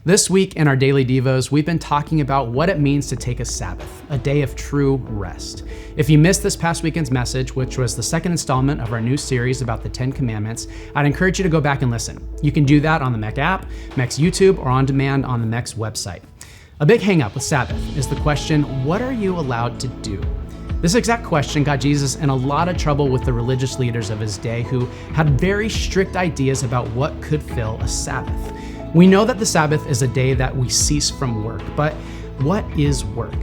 This week in our daily devos, we've been talking about what it means to take a Sabbath, a day of true rest. If you missed this past weekend's message, which was the second installment of our new series about the 10 Commandments, I'd encourage you to go back and listen. You can do that on the Mech app, Mech's YouTube, or on demand on the Mech's website. A big hang-up with Sabbath is the question, what are you allowed to do? This exact question got Jesus in a lot of trouble with the religious leaders of his day who had very strict ideas about what could fill a Sabbath. We know that the Sabbath is a day that we cease from work, but what is work?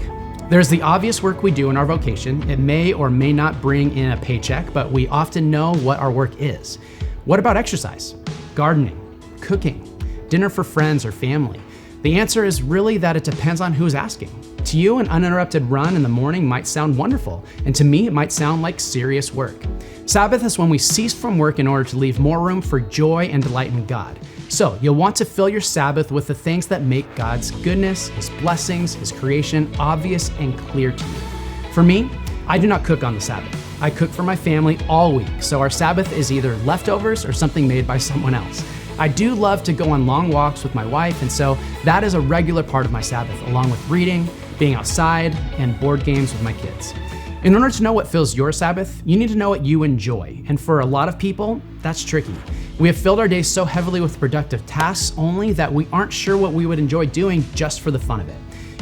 There's the obvious work we do in our vocation. It may or may not bring in a paycheck, but we often know what our work is. What about exercise, gardening, cooking, dinner for friends or family? The answer is really that it depends on who's asking. To you, an uninterrupted run in the morning might sound wonderful, and to me, it might sound like serious work. Sabbath is when we cease from work in order to leave more room for joy and delight in God. So you'll want to fill your Sabbath with the things that make God's goodness, His blessings, His creation obvious and clear to you. For me, I do not cook on the Sabbath. I cook for my family all week, so our Sabbath is either leftovers or something made by someone else. I do love to go on long walks with my wife, and so that is a regular part of my Sabbath, along with reading, being outside, and board games with my kids. In order to know what fills your Sabbath, you need to know what you enjoy, and for a lot of people, that's tricky. We have filled our days so heavily with productive tasks only that we aren't sure what we would enjoy doing just for the fun of it.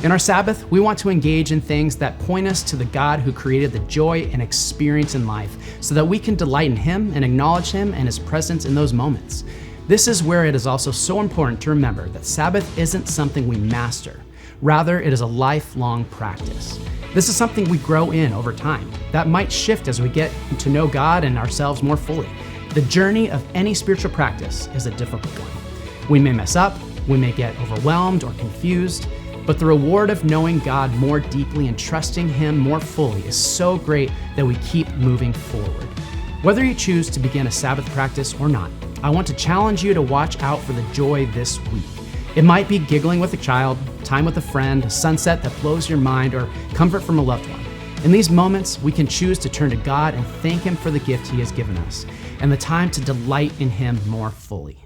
In our Sabbath, we want to engage in things that point us to the God who created the joy and experience in life so that we can delight in Him and acknowledge Him and His presence in those moments. This is where it is also so important to remember that Sabbath isn't something we master. Rather, it is a lifelong practice. This is something we grow in over time. That might shift as we get to know God and ourselves more fully. The journey of any spiritual practice is a difficult one. We may mess up, we may get overwhelmed or confused, but the reward of knowing God more deeply and trusting Him more fully is so great that we keep moving forward. Whether you choose to begin a Sabbath practice or not, I want to challenge you to watch out for the joy this week. It might be giggling with a child, time with a friend, a sunset that blows your mind, or comfort from a loved one. In these moments, we can choose to turn to God and thank Him for the gift He has given us, and the time to delight in Him more fully.